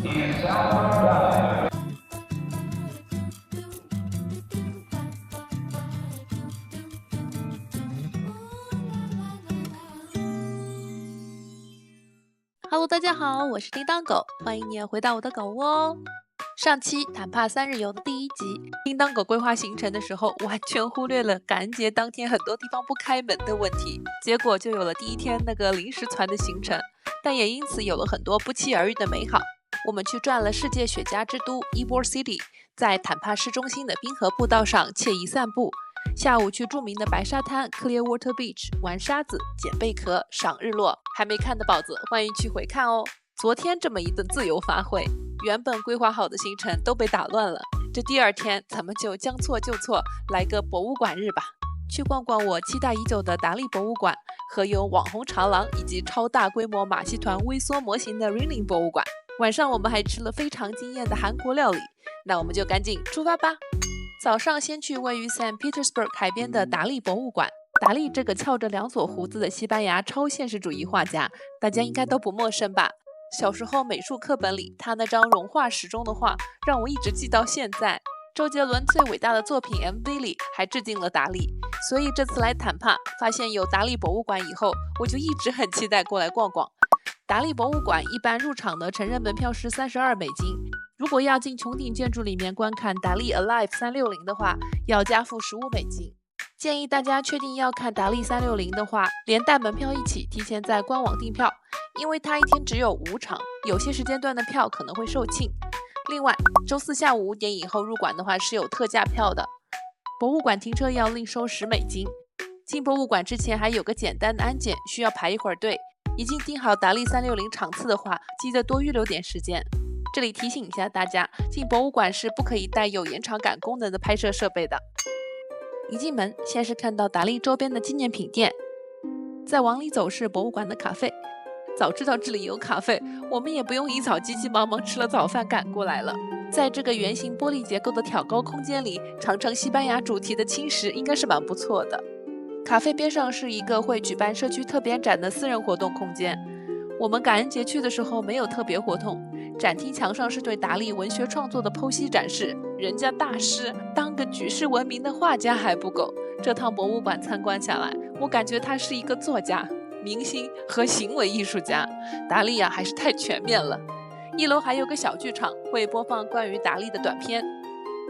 Hello， 大家好，我是叮当狗，欢迎你回到我的狗窝哦。上期坦帕3日游的第1集，叮当狗规划行程的时候，完全忽略了感恩节当天很多地方不开门的问题，结果就有了第1天那个临时团的行程，但也因此有了很多不期而遇的美好。我们去转了世界雪茄之都 Ybor City， 在坦帕市中心的滨河步道上惬意散步。下午去著名的白沙滩 Clearwater Beach 玩沙子、捡贝壳、赏日落，还没看的宝子欢迎去回看哦。昨天这么一顿自由发挥，原本规划好的行程都被打乱了。这第2天咱们就将错就错，来个博物馆日吧。去逛逛我期待已久的达利博物馆和有网红长廊以及超大规模马戏团微缩模型的 Ringling 博物馆。晚上我们还吃了非常惊艳的韩国料理，那我们就赶紧出发吧。早上先去位于 St. Petersburg 海边的达利博物馆。达利这个翘着2撮胡子的西班牙超现实主义画家，大家应该都不陌生吧？小时候美术课本里他那张融化时钟的画让我一直记到现在。周杰伦最伟大的作品 MV 里还致敬了达利，所以这次来坦帕发现有达利博物馆以后，我就一直很期待过来逛逛。达利博物馆一般入场的成人门票是32美金，如果要进穹顶建筑里面观看达利 Alive 360的话，要加付15美金。建议大家确定要看达利360的话，连带门票一起提前在官网订票，因为它一天只有5场，有些时间段的票可能会售罄。另外，周4下午5点以后入馆的话是有特价票的。博物馆停车要另收10美金。进博物馆之前还有个简单的安检，需要排一会儿队。已经订好达利360场次的话，记得多预留点时间。这里提醒一下大家，进博物馆是不可以带有延长感功能的拍摄设备的。一进门，先是看到达利周边的纪念品店，再往里走是博物馆的咖啡。早知道这里有咖啡，我们也不用一早急急忙忙吃了早饭赶过来了。在这个圆形玻璃结构的挑高空间里，尝尝西班牙主题的轻食应该是蛮不错的。咖啡边上是一个会举办社区特别展的私人活动空间。我们感恩节去的时候没有特别活动，展厅墙上是对达利文学创作的剖析展示。人家大师当个举世闻名的画家还不够，这趟博物馆参观下来，我感觉他是一个作家、明星和行为艺术家。达利还是太全面了。1楼还有个小剧场，会播放关于达利的短片。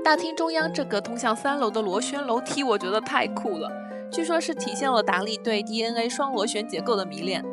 大厅中央这个通向3楼的螺旋楼梯，我觉得太酷了。据说是体现了达利对 DNA 双螺旋结构的迷恋。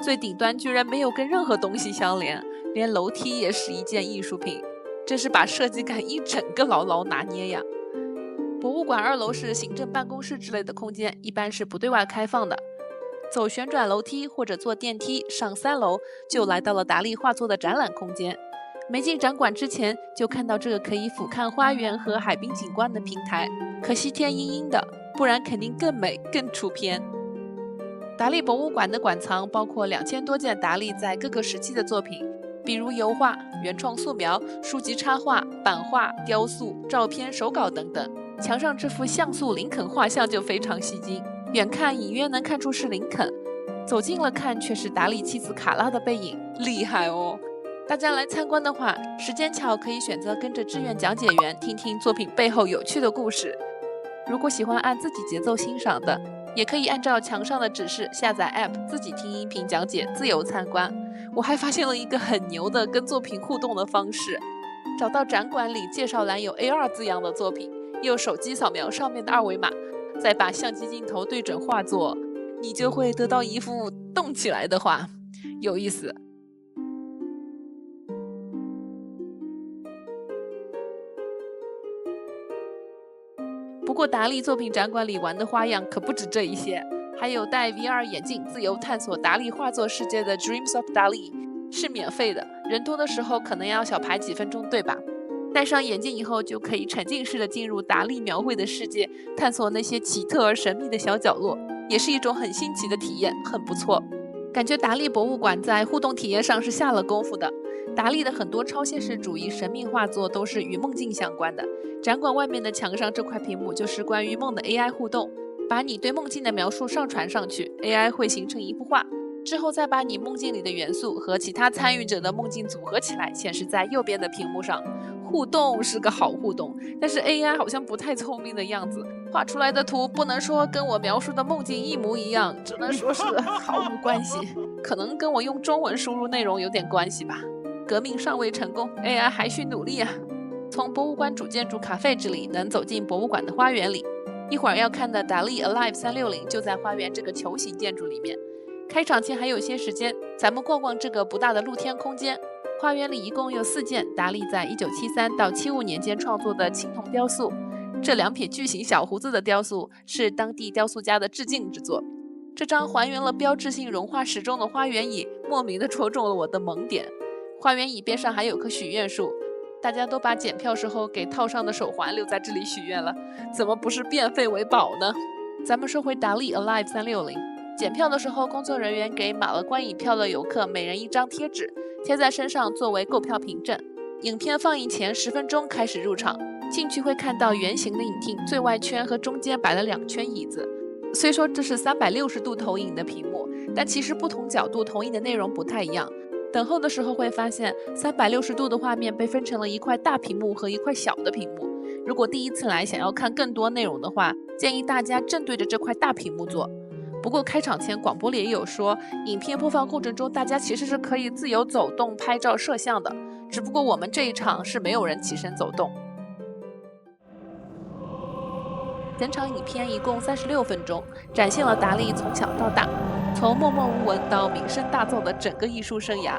最顶端居然没有跟任何东西相连，连楼梯也是一件艺术品，真是把设计感一整个牢牢拿捏呀。博物馆2楼是行政办公室之类的空间，一般是不对外开放的。走旋转楼梯或者坐电梯上3楼，就来到了达利画作的展览空间。没进展馆之前，就看到这个可以俯瞰花园和海滨景观的平台，可惜天阴阴的，不然肯定更美更出片。达利博物馆的馆藏包括2000多件达利在各个时期的作品，比如油画、原创素描、书籍插画、版画、雕塑、照片、手稿等等。墙上这幅像素林肯画像就非常吸睛，远看隐约能看出是林肯，走近了看却是达利妻子卡拉的背影，厉害哦！大家来参观的话，时间巧可以选择跟着志愿讲解员听听作品背后有趣的故事。如果喜欢按自己节奏欣赏的，也可以按照墙上的指示下载 App 自己听音频讲解，自由参观。我还发现了一个很牛的跟作品互动的方式，找到展馆里介绍栏有 AR 字样的作品，用手机扫描上面的2维码，再把相机镜头对准画作，你就会得到一幅动起来的画，有意思。不过达利作品展馆里玩的花样可不止这一些，还有戴 VR 眼镜自由探索达利画作世界的 Dreams of Dali， 是免费的，人多的时候可能要小排几分钟，对吧？戴上眼镜以后就可以沉浸式的进入达利描绘的世界，探索那些奇特而神秘的小角落，也是一种很新奇的体验，很不错。感觉达利博物馆在互动体验上是下了功夫的。达利的很多超现实主义神秘画作都是与梦境相关的，展馆外面的墙上这块屏幕就是关于梦的 AI 互动，把你对梦境的描述上传上去， AI 会形成一幅画。之后再把你梦境里的元素和其他参与者的梦境组合起来，显示在右边的屏幕上。互动是个好互动，但是 AI 好像不太聪明的样子，画出来的图不能说跟我描述的梦境一模一样，只能说是毫无关系，可能跟我用中文输入内容有点关系吧。革命尚未成功， AI 还需努力啊。从博物馆主建筑卡费这里能走进博物馆的花园里，一会儿要看的达利 Alive 360就在花园这个球形建筑里面。开场前还有些时间，咱们逛逛这个不大的露天空间。花园里一共有4件达利在1973到75年间创作的青铜雕塑，这2撇巨型小胡子的雕塑是当地雕塑家的致敬之作。这张还原了标志性融化时钟的花园椅莫名地戳中了我的萌点。花园椅边上还有棵许愿树，大家都把检票时候给套上的手环留在这里许愿了，怎么不是变废为宝呢？咱们说回达利 Alive 360，检票的时候工作人员给买了观影票的游客每人1张贴纸，贴在身上作为购票凭证。影片放映前10分钟开始入场，进去会看到圆形的影厅，最外圈和中间摆了2圈椅子。虽说这是360度投影的屏幕，但其实不同角度投影的内容不太一样。等候的时候会发现360度的画面被分成了一块大屏幕和一块小的屏幕。如果第一次来想要看更多内容的话，建议大家正对着这块大屏幕坐。不过开场前广播里也有说，影片播放过程中大家其实是可以自由走动、拍照、摄像的，只不过我们这一场是没有人起身走动。整场影片一共36分钟，展现了达利从小到大，从默默无闻到名声大噪的整个艺术生涯。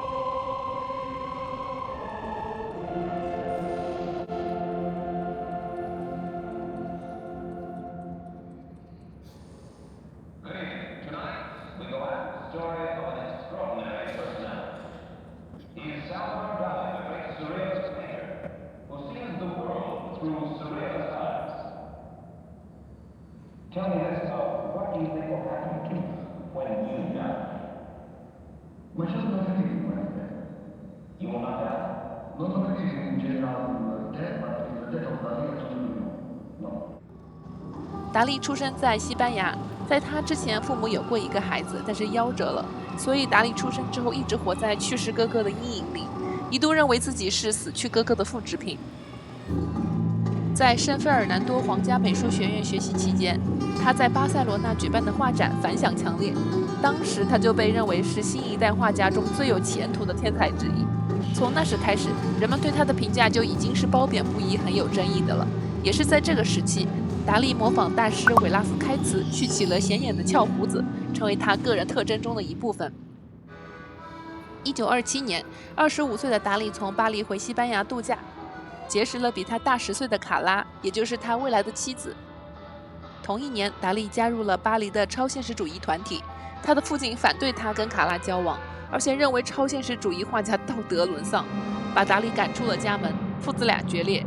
Tell me this, what do you think will happen to you when you die? Mas eu não acredito mais, né? You will not die? Não acredito em geral até talvez não. 达利出生在西班牙，在他之前父母有过一个孩子，但是夭折了，所以达利出生之后一直活在去世哥哥的阴影里，一度认为自己是死去哥哥的复制品。在圣费尔南多皇家美术学院学习期间，他在巴塞罗那举办的画展反响强烈，当时他就被认为是新一代画家中最有前途的天才之一。从那时开始，人们对他的评价就已经是褒贬不一、很有争议的了。也是在这个时期，达利模仿大师韦拉斯开茨去起了显眼的翘胡子，成为他个人特征中的一部分。1927年，25岁的达利从巴黎回西班牙度假，结识了比他大10岁的卡拉，也就是他未来的妻子。同一年，达利加入了巴黎的超现实主义团体。他的父亲反对他跟卡拉交往，而且认为超现实主义画家道德沦丧，把达利赶出了家门，父子俩决裂。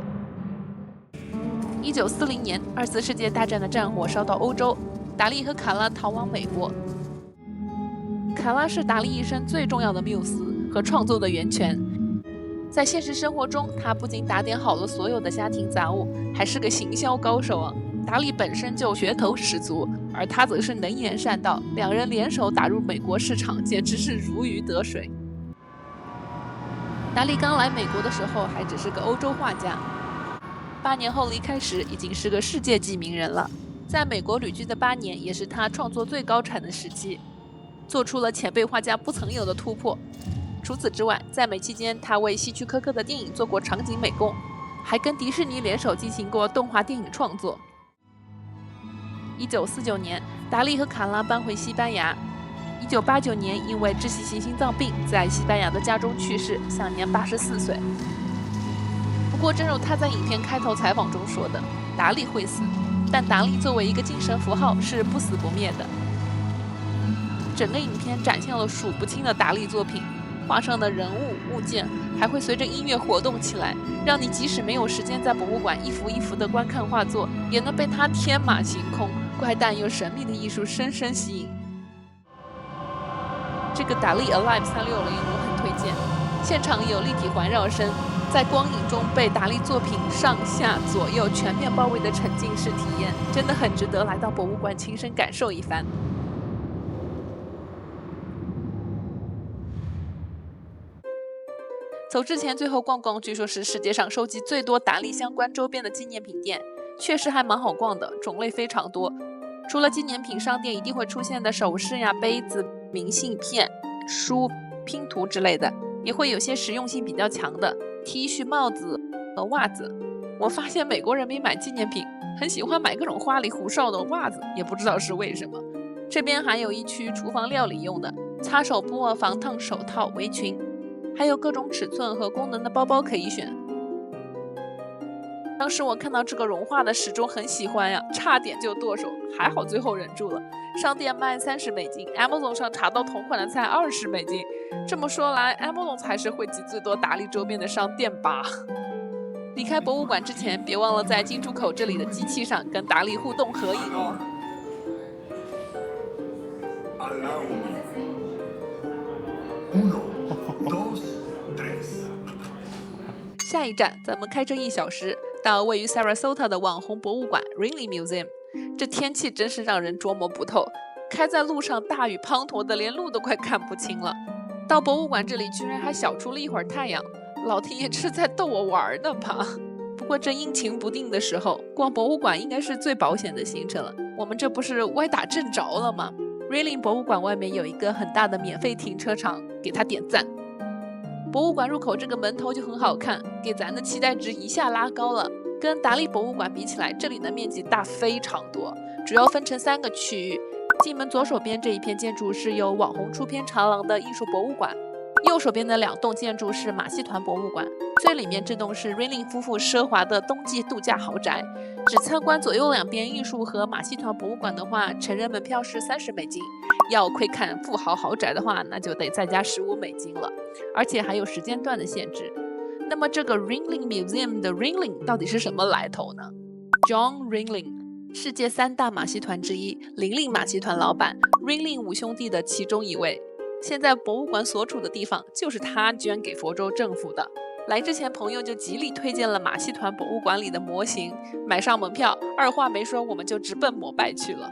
1940年，2次世界大战的战火烧到欧洲，达利和卡拉逃往美国。卡拉是达利一生最重要的缪斯和创作的源泉。在现实生活中，他不仅打点好了所有的家庭杂物，还是个行销高手啊！达利本身就噱头十足，而他则是能言善道，两人联手打入美国市场，简直是如鱼得水。达利刚来美国的时候还只是个欧洲画家，8年后离开时已经是个世界级名人了。在美国旅居的8年，也是他创作最高产的时期，做出了前辈画家不曾有的突破。除此之外，在美期间，他为希区柯克的电影做过场景美工，还跟迪士尼联手进行过动画电影创作。1949年，达利和卡拉搬回西班牙。1989年，因为窒息性心脏病，在西班牙的家中去世，享年84岁。不过，正如他在影片开头采访中说的，达利会死，但达利作为一个精神符号是不死不灭的。整个影片展现了数不清的达利作品。画上的人物物件还会随着音乐活动起来，让你即使没有时间在博物馆一幅一幅的观看画作，也能被它天马行空、怪诞又神秘的艺术深深吸引。这个达利 Alive 360我很推荐，现场有立体环绕声，在光影中被达利作品上下左右全面包围的沉浸式体验，真的很值得来到博物馆亲身感受一番。走之前最后逛逛，据说是世界上收集最多达利相关周边的纪念品店，确实还蛮好逛的，种类非常多。除了纪念品商店一定会出现的首饰呀、杯子、明信片、书、拼图之类的，也会有些实用性比较强的 T 恤、帽子和袜子。我发现美国人民买纪念品很喜欢买各种花里胡哨的袜子，也不知道是为什么。这边还有一区厨房料理用的擦手布、防烫手套、围裙，还有各种尺寸和功能的包包可以选。当时我看到这个融化的时钟很喜欢呀，差点就剁手，还好最后忍住了。商店卖$30 ，Amazon 上查到同款的才$20。这么说来 ，Amazon 才是汇集最多达利周边的商店吧。离开博物馆之前，别忘了在进出口这里的机器上跟达利互动合影哦。下一站，咱们开车1小时到位于 Sarasota 的网红博物馆 Ringling Museum。这天气真是让人捉摸不透，开在路上大雨滂沱的，连路都快看不清了。到博物馆这里居然还小出了一会儿太阳，老天爷这是在逗我玩呢吧？不过这阴晴不定的时候，逛博物馆应该是最保险的行程了。我们这不是歪打正着了吗？ Ringling 博物馆外面有一个很大的免费停车场，给他点赞。博物馆入口这个门头就很好看，给咱的期待值一下拉高了。跟达利博物馆比起来，这里的面积大非常多，主要分成3个区域。进门左手边这一片建筑是由网红出片长廊的艺术博物馆，右手边的2栋建筑是马戏团博物馆，最里面这栋是 Ringling 夫妇奢华的冬季度假豪宅。只参观左右2边艺术和马戏团博物馆的话，成人门票是$30，要窥看富豪豪宅的话，那就得再加$15了，而且还有时间段的限制。那么这个 Ringling Museum 的 Ringling 到底是什么来头呢？ John Ringling， 世界3大马戏团之一，林令马戏团老板， Ringling 5兄弟的其中一位。现在博物馆所处的地方就是他捐给佛州政府的。来之前朋友就极力推荐了马戏团博物馆里的模型，买上门票，二话没说我们就直奔膜拜去了。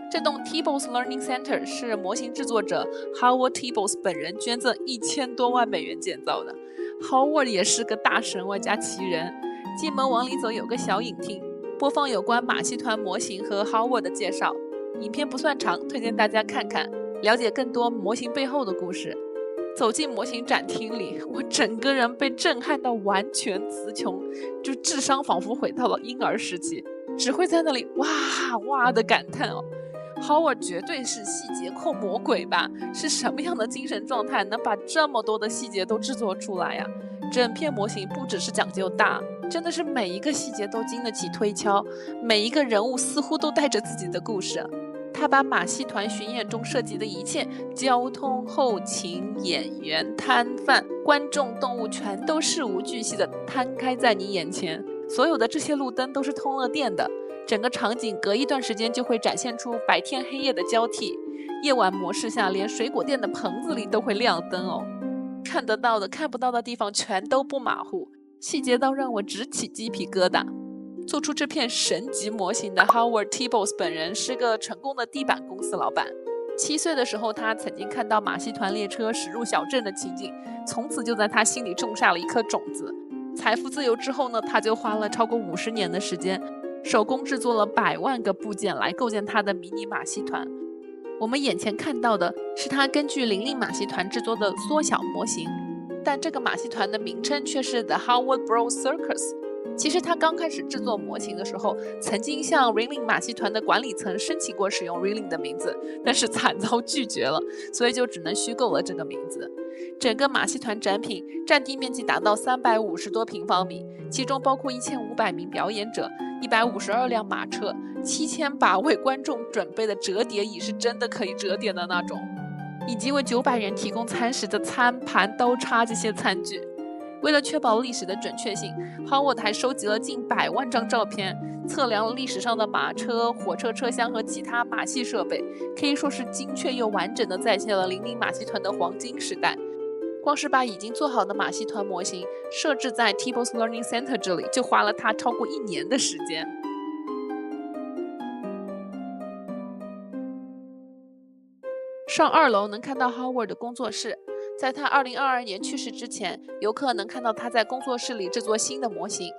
这栋 Tiebols Learning Center 是模型制作者 Howard Tiebols 本人捐赠$1000多万建造的。Howard 也是个大神外加奇人。进门往里走有个小影厅，播放有关马戏团模型和 Howard 的介绍。影片不算长，推荐大家看看，了解更多模型背后的故事。走进模型展厅里，我整个人被震撼到完全词穷，就智商仿佛回到了婴儿时期，只会在那里哇哇的感叹哦。Howard 绝对是细节控魔鬼吧？是什么样的精神状态能把这么多的细节都制作出来呀？整片模型不只是讲究大，真的是每一个细节都经得起推敲，每一个人物似乎都带着自己的故事。他把马戏团巡演中涉及的一切交通、后勤、演员、摊贩、观众、动物全都事无巨细地摊开在你眼前。所有的这些路灯都是通了电的，整个场景隔一段时间就会展现出白天黑夜的交替。夜晚模式下，连水果店的棚子里都会亮灯哦。看得到的、看不到的地方全都不马虎，细节到让我直起鸡皮疙瘩。做出这片神级模型的 Howard Tiebols 本人是个成功的地板公司老板。7岁的时候，他曾经看到马戏团列车驶入小镇的情景，从此就在他心里种下了一颗种子。财富自由之后呢，他就花了超过50年的时间，手工制作了100万个部件来构建他的迷你马戏团。我们眼前看到的是他根据林令马戏团制作的缩小模型，但这个马戏团的名称却是 The Howard Bros Circus。其实他刚开始制作模型的时候，曾经向 Ringling 马戏团的管理层申请过使用 Ringling 的名字，但是惨遭拒绝了，所以就只能虚构了这个名字。整个马戏团展品占地面积达到350多平方米，其中包括1500名表演者、152辆马车、7000把为观众准备的折叠椅，是真的可以折叠的那种，以及为900人提供餐食的餐盘、刀叉这些餐具。为了确保历史的准确性， Howard 还收集了近100万张照片，测量了历史上的马车、火车车厢和其他马戏设备，可以说是精确又完整地再现了林令马戏团的黄金时代。光是把已经做好的马戏团模型设置在 Tiebols Learning Center 这里，就花了他超过1年的时间。上2楼能看到 Howard 的工作室，在他2022年去世之前，游客能看到他在工作室里制作新的模型。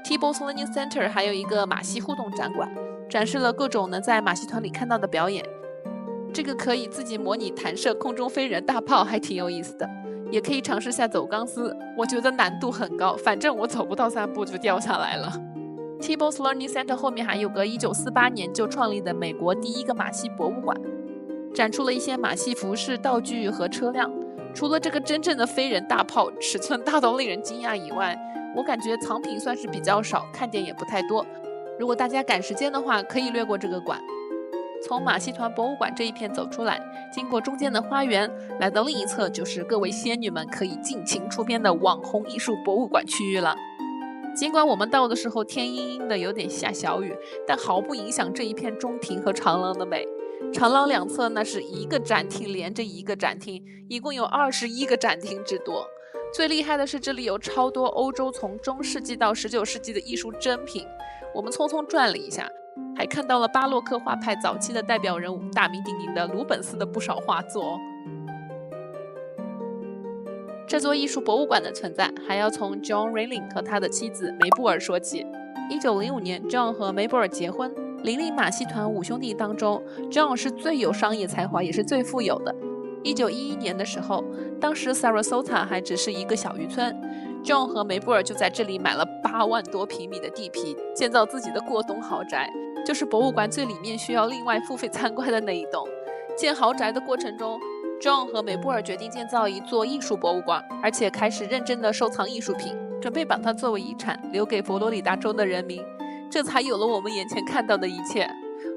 T-Bones Learning Center 还有一个马戏互动展馆，展示了各种能在马戏团里看到的表演。这个可以自己模拟弹射空中飞人大炮，还挺有意思的。也可以尝试下走钢丝，我觉得难度很高，反正我走不到3步就掉下来了。T-Bones Learning Center 后面还有个1948年就创立的美国第一个马戏博物馆，展出了一些马戏服饰、道具和车辆。除了这个真正的飞人大炮尺寸大到令人惊讶以外，我感觉藏品算是比较少，看点也不太多。如果大家赶时间的话，可以略过这个馆。从马戏团博物馆这一片走出来，经过中间的花园，来到另一侧就是各位仙女们可以尽情出片的网红艺术博物馆区域了。尽管我们到的时候天阴阴的，有点下小雨，但毫不影响这一片中庭和长廊的美。长廊两侧那是一个展厅连着一个展厅，一共有21个展厅之多。最厉害的是这里有超多欧洲从中世纪到19世纪的艺术珍品。我们匆匆转了一下，还看到了巴洛克画派早期的代表人物大名鼎鼎的鲁本斯的不少画作。这座艺术博物馆的存在还要从 John Rilling 和他的妻子梅布尔说起。1905年 John 和梅布尔结婚。林立马戏团5兄弟当中 John 是最有商业才华也是最富有的。1911年的时候，当时 Sarasota 还只是一个小渔村， John 和梅布尔就在这里买了8万多平米的地皮，建造自己的过冬豪宅，就是博物馆最里面需要另外付费参观的那一栋。建豪宅的过程中， John 和梅布尔决定建造一座艺术博物馆，而且开始认真的收藏艺术品，准备把它作为遗产留给佛罗里达州的人民。这才有了我们眼前看到的一切。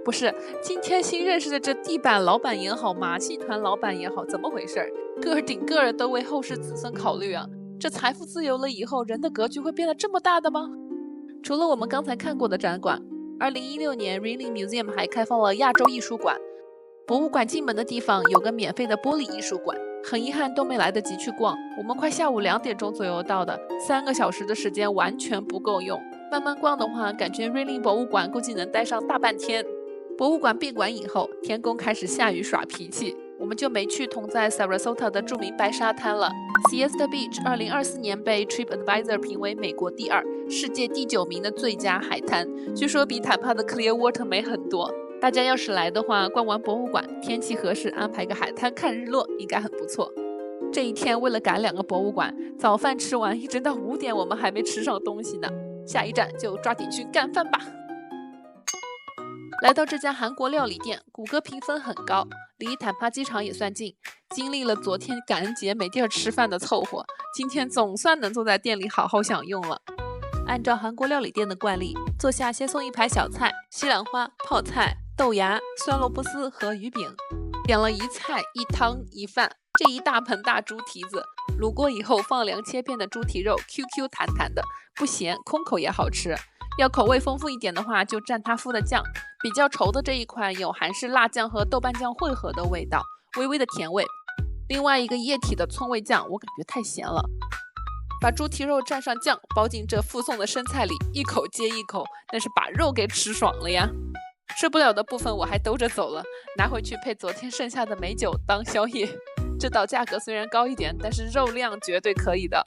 不是，今天新认识的这地板老板也好，马戏团老板也好，怎么回事？个儿顶个儿都为后世子孙考虑啊！这财富自由了以后，人的格局会变得这么大的吗？除了我们刚才看过的展馆，2016年 Rilling Museum 还开放了亚洲艺术馆。博物馆进门的地方有个免费的玻璃艺术馆，很遗憾都没来得及去逛。我们快下午2点钟左右到的，3个小时的时间完全不够用。慢慢逛的话，感觉 Rilling 博物馆估计能待上大半天。博物馆闭馆以后，天公开始下雨耍脾气，我们就没去同在 Sarasota 的著名白沙滩了。Siesta Beach 2024年被 TripAdvisor 评为美国第2、世界第9名的最佳海滩，据说比坦帕的 Clearwater 美很多。大家要是来的话，逛完博物馆，天气合适，安排个海滩看日落，应该很不错。这一天为了赶2个博物馆，早饭吃完，一直到5点，我们还没吃上东西呢。下一站就抓紧去干饭吧。来到这家韩国料理店，谷歌评分很高，离坦帕机场也算近。经历了昨天感恩节没地儿吃饭的凑合，今天总算能坐在店里好好享用了。按照韩国料理店的惯例，坐下先送一排小菜，西兰花、泡菜、豆芽、酸萝卜丝和鱼饼。点了1菜1汤1饭，这一大盆大猪蹄子，卤过以后放凉切片的猪蹄肉 ，QQ 弹弹的，不咸，空口也好吃。要口味丰富一点的话，就蘸他敷的酱。比较稠的这一款有韩式辣酱和豆瓣酱混合的味道，微微的甜味。另外一个液体的葱味酱，我感觉太咸了。把猪蹄肉蘸上酱，包进这附送的生菜里，一口接一口，那是把肉给吃爽了呀。吃不了的部分我还兜着走了，拿回去配昨天剩下的美酒当宵夜。这道价格虽然高一点，但是肉量绝对可以的。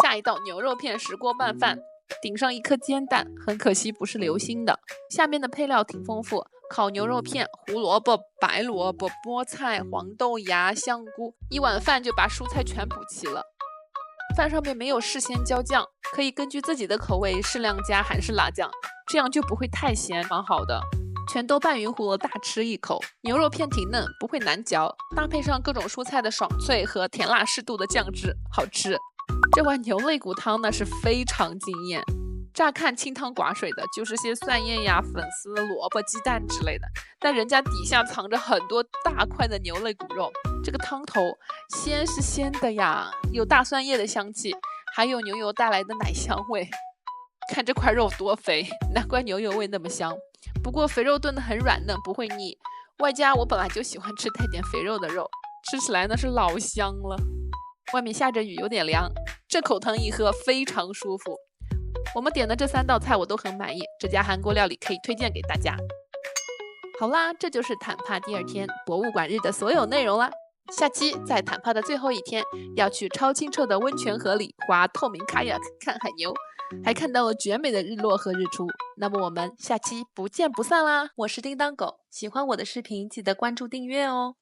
下一道牛肉片石锅拌饭，顶上一颗煎蛋，很可惜不是流心的。下面的配料挺丰富，烤牛肉片、胡萝卜、白萝卜、菠菜、黄豆芽、香菇，一碗饭就把蔬菜全补齐了。饭上面没有事先浇酱，可以根据自己的口味适量加韩式辣酱，这样就不会太咸，蛮好的。全都拌匀糊了，大吃一口。牛肉片挺嫩，不会难嚼，搭配上各种蔬菜的爽脆和甜辣适度的酱汁，好吃。这碗牛肋骨汤呢是非常惊艳，乍看清汤寡水的，就是些蒜叶呀、粉丝、萝卜、鸡蛋之类的，但人家底下藏着很多大块的牛肋骨肉。这个汤头鲜是鲜的呀，有大蒜叶的香气，还有牛油带来的奶香味。看这块肉多肥，难怪牛油味那么香。不过肥肉炖得很软嫩，不会腻，外加我本来就喜欢吃带点肥肉的肉，吃起来那是老香了。外面下着雨，有点凉，这口汤一喝非常舒服。我们点的这3道菜我都很满意，这家韩国料理可以推荐给大家。好啦，这就是坦帕第2天博物馆日的所有内容啦。下期在坦帕的最后一天，要去超清澈的温泉河里划透明卡雅看海牛，还看到了绝美的日落和日出。那么我们下期不见不散啦！我是叮当狗，喜欢我的视频记得关注订阅哦。